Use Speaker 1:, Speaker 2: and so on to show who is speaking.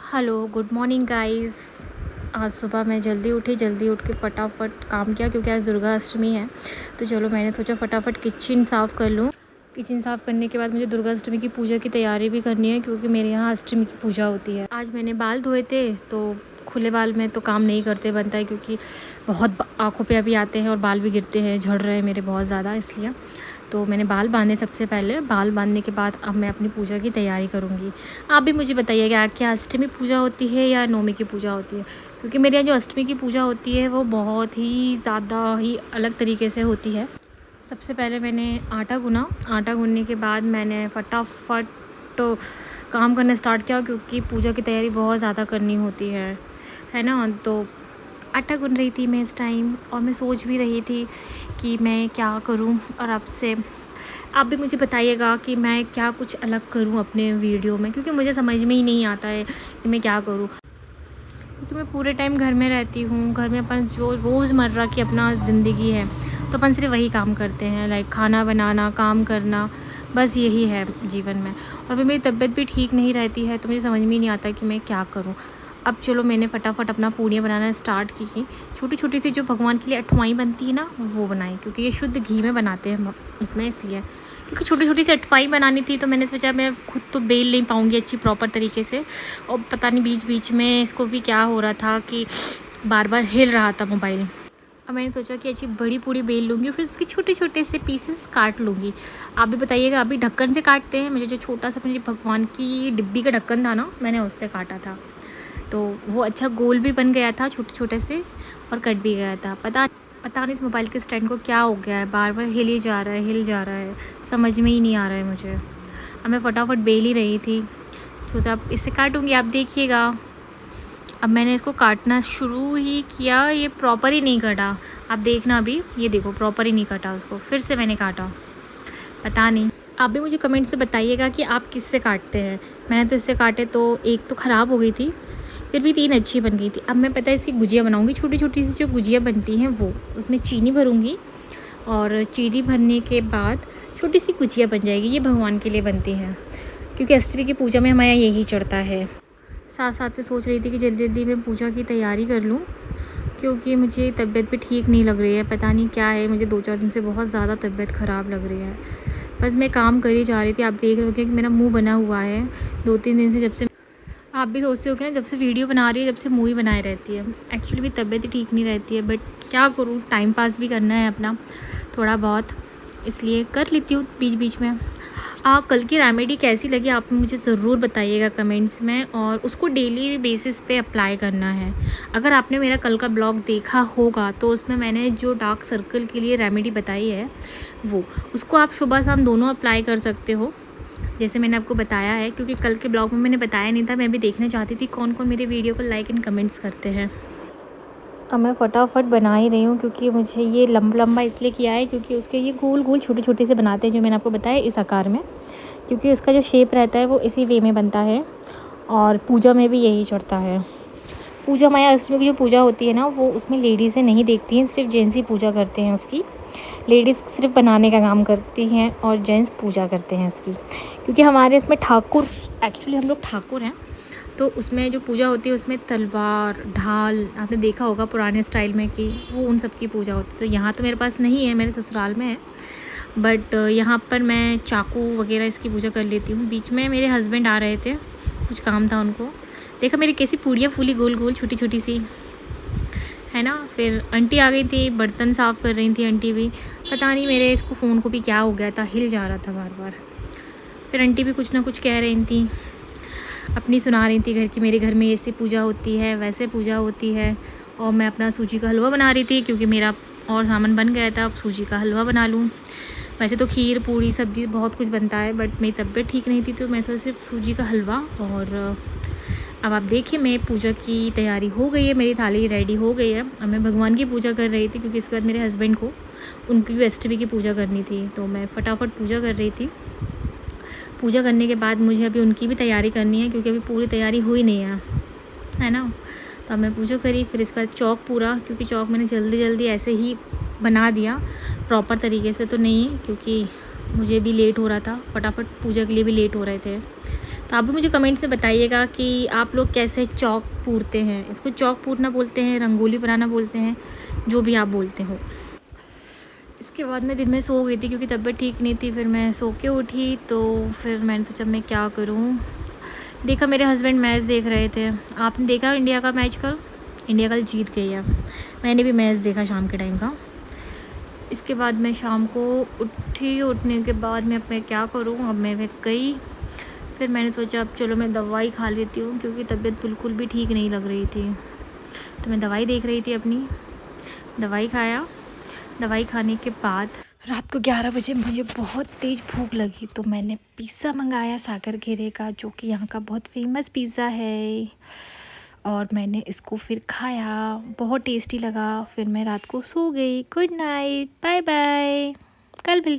Speaker 1: Hello, good morning guys. आज सुबह मैं जल्दी उठ के फटाफट काम किया क्योंकि आज दुर्गा अष्टमी है। तो चलो मैंने सोचा फटाफट किचन साफ़ कर लूँ। किचन साफ़ करने के बाद मुझे दुर्गा अष्टमी की पूजा की तैयारी भी करनी है क्योंकि मेरे यहाँ अष्टमी की पूजा होती है। आज मैंने बाल धोए थे तो खुले बाल में तो काम नहीं करते बनता है क्योंकि बहुत आँखों पे अभी आते हैं और बाल भी गिरते हैं, झड़ रहे हैं मेरे बहुत ज़्यादा, इसलिए तो मैंने बाल बांधे। सबसे पहले बाल बांधने के बाद अब मैं अपनी पूजा की तैयारी करूँगी। आप भी मुझे बताइएगा क्या अष्टमी पूजा होती है या नवमी की पूजा होती है, क्योंकि मेरे यहाँ जो अष्टमी की पूजा होती है वो बहुत ही ज़्यादा ही अलग तरीके से होती है। सबसे पहले मैंने आटा गूँना। आटा गूँनने के बाद मैंने फटाफट काम करना स्टार्ट किया क्योंकि पूजा की तैयारी बहुत ज़्यादा करनी होती है ना। तो आटा गूँन रही थी मैं इस टाइम और मैं सोच भी रही थी कि मैं क्या करूं। और आपसे आप भी मुझे बताइएगा कि मैं क्या कुछ अलग करूं अपने वीडियो में, क्योंकि मुझे समझ में ही नहीं आता है कि मैं क्या करूं, क्योंकि मैं पूरे टाइम घर में रहती हूँ। घर में अपन जो रोज़मर्रा की अपना ज़िंदगी है तो अपन सिर्फ वही काम करते हैं, लाइक खाना बनाना, काम करना, बस यही है जीवन में। और फिर मेरी तबीयत भी ठीक नहीं रहती है तो मुझे समझ में ही नहीं आता कि मैं क्या करूँ। अब चलो मैंने फटाफट अपना पूड़ियाँ बनाना स्टार्ट की। छोटी छोटी सी जो भगवान के लिए अठवाई बनती है ना वो बनाई, क्योंकि ये शुद्ध घी में बनाते हैं हम इसमें, इसलिए क्योंकि छोटी छोटी सी अठवाई बनानी थी। तो मैंने सोचा मैं खुद तो बेल नहीं पाऊँगी अच्छी प्रॉपर तरीके से, और पता नहीं बीच बीच में इसको भी क्या हो रहा था कि बार बार हिल रहा था मोबाइल। अब मैंने सोचा कि अच्छी बड़ी पूड़ी बेल लूँगी, फिर उसके छोटे छोटे से पीसेस काट लूँगी। आप भी बताइएगा, आप भी ढक्कन से काटते हैं? मुझे जो छोटा सा मेरी भगवान की डिब्बी का ढक्कन था ना, मैंने उससे काटा था। तो वो अच्छा गोल भी बन गया था छोटे छोटे से, और कट भी गया था। पता पता नहीं इस मोबाइल के स्टैंड को क्या हो गया है, बार बार हिल ही जा रहा है, हिल जा रहा है, समझ में ही नहीं आ रहा है मुझे। अब मैं फटाफट बेल ही रही थी, सोचा अब इससे काटूँगी, आप देखिएगा। अब मैंने इसको काटना शुरू ही किया, ये प्रॉपर ही नहीं कटा। आप देखना अभी, ये देखो प्रॉपर ही नहीं कटा उसको, फिर से मैंने काटा, पता नहीं। आप भी मुझे कमेंट से बताइएगा कि आप किससे काटते हैं। मैंने तो इससे काटे तो एक तो ख़राब हो गई थी, फिर भी 3 अच्छी बन गई थी। अब मैं पता है इसकी गुजिया बनाऊँगी, छोटी छोटी सी जो गुजिया बनती हैं वो, उसमें चीनी भरूँगी और चीनी भरने के बाद छोटी सी गुजिया बन जाएगी। ये भगवान के लिए बनती हैं क्योंकि अष्टमी की पूजा में हमारे यहाँ यही चढ़ता है। साथ साथ में सोच रही थी कि जल्दी जल्दी मैं पूजा की तैयारी कर लूँ, क्योंकि मुझे तबीयत भी ठीक नहीं लग रही है, पता नहीं क्या है, मुझे 2-4 दिन से बहुत ज़्यादा तबीयत ख़राब लग रही है। बस मैं काम कर ही जा रही थी। आप देख रहे होगे कि मेरा मुँह बना हुआ है 2-3 दिन से, जब से आप भी सोचते हो कि ना जब से वीडियो बना रही है जब से मुँह ही बनाए रहती है। एक्चुअली मेरी तबीयत ही ठीक नहीं रहती है, बट क्या करूँ, टाइम पास भी करना है अपना थोड़ा बहुत, इसलिए कर लेती हूँ बीच बीच में। कल की रेमेडी कैसी लगी आप मुझे ज़रूर बताइएगा कमेंट्स में, और उसको डेली बेसिस पे अप्लाई करना है। अगर आपने मेरा कल का ब्लॉग देखा होगा तो उसमें मैंने जो डार्क सर्कल के लिए रेमेडी बताई है वो, उसको आप सुबह शाम दोनों अप्लाई कर सकते हो जैसे मैंने आपको बताया है, क्योंकि कल के ब्लॉग में मैंने बताया नहीं था। मैं भी देखना चाहती थी कौन कौन मेरे वीडियो को लाइक एंड कमेंट्स करते हैं। अब मैं फटाफट बना ही रही हूँ, क्योंकि मुझे ये लंबा इसलिए किया है क्योंकि उसके ये गोल गोल छोटे छोटे से बनाते हैं जो मैंने आपको बताया इस आकार में, क्योंकि उसका जो शेप रहता है वो इसी वे में बनता है और पूजा में भी यही चढ़ता है। पूजा हमारे अष्टमी की जो पूजा होती है ना वो उसमें लेडीज़ें नहीं देखती हैं, सिर्फ जेंट्स ही पूजा करते हैं उसकी। लेडीज़ सिर्फ बनाने का काम करती हैं और जेंट्स पूजा करते हैं उसकी, क्योंकि हमारे इसमें ठाकुर, एक्चुअली हम लोग ठाकुर हैं, तो उसमें जो पूजा होती है उसमें तलवार, ढाल आपने देखा होगा पुराने स्टाइल में कि वो उन सब की पूजा होती है। तो यहाँ तो मेरे पास नहीं है, मेरे ससुराल में है, बट यहाँ पर मैं चाकू वगैरह इसकी पूजा कर लेती हूँ। बीच में मेरे हस्बैंड आ रहे थे, कुछ काम था उनको, देखा मेरी कैसी पूड़ियाँ फूली गोल गोल छोटी छोटी सी, है ना। फिर आंटी आ गई थी, बर्तन साफ़ कर रही थी आंटी भी, पता नहीं मेरे इसको फ़ोन को भी क्या हो गया था, हिल जा रहा था बार बार। फिर आंटी भी कुछ ना कुछ कह रही थी, अपनी सुना रही थी घर की, मेरे घर में ऐसी पूजा होती है, वैसे पूजा होती है। और मैं अपना सूजी का हलवा बना रही थी क्योंकि मेरा और सामान बन गया था, अब सूजी का हलवा बना लूँ। वैसे तो खीर, पूड़ी, सब्ज़ी बहुत कुछ बनता है, बट मेरी तबीयत ठीक नहीं थी तो मैं तो सिर्फ सूजी का हलवा। और अब आप देखिए मैं पूजा की तैयारी हो गई है, मेरी थाली रेडी हो गई है। अब मैं भगवान की पूजा कर रही थी क्योंकि इसके बाद मेरे हस्बैंड को उनकी भी अष्टमी की पूजा करनी थी, तो मैं फटाफट पूजा कर रही थी। पूजा करने के बाद मुझे अभी उनकी भी तैयारी करनी है क्योंकि अभी पूरी तैयारी हुई नहीं है ना। तो अब मैं पूजा करी, फिर इसके बाद चौक पूरा, क्योंकि चौक मैंने जल्दी जल्दी ऐसे ही बना दिया, प्रॉपर तरीके से तो नहीं, क्योंकि मुझे भी लेट हो रहा था, फटाफट पूजा के लिए भी लेट हो रहे थे। तो आप भी मुझे कमेंट्स में बताइएगा कि आप लोग कैसे चौक पूरते हैं। इसको चौक पूरना बोलते हैं, रंगोली बनाना बोलते हैं, जो भी आप बोलते हो। इसके बाद मैं दिन में सो गई थी क्योंकि तबीयत ठीक नहीं थी। फिर मैं सो के उठी तो फिर मैंने सोचा मैं क्या करूँ। देखा मेरे हस्बैंड मैच देख रहे थे। आपने देखा इंडिया का मैच कल? इंडिया कल जीत गई है। मैंने भी मैच देखा शाम के टाइम का। इसके बाद मैं शाम को उठी। उठने के बाद मैं अब मैं क्या करूँ, अब मैं गई। फिर मैंने सोचा अब चलो मैं दवाई खा लेती हूँ क्योंकि तबीयत बिल्कुल भी ठीक नहीं लग रही थी। तो मैं दवाई देख रही थी अपनी। दवाई खाया। दवाई खाने के बाद रात को 11 बजे मुझे बहुत तेज़ भूख लगी तो मैंने पिज़्ज़ा मंगाया सागर घेरे का, जो कि यहाँ का बहुत फेमस पिज़्ज़ा है। और मैंने इसको फिर खाया, बहुत टेस्टी लगा। फिर मैं रात को सो गई। Good night, bye bye. कल मिल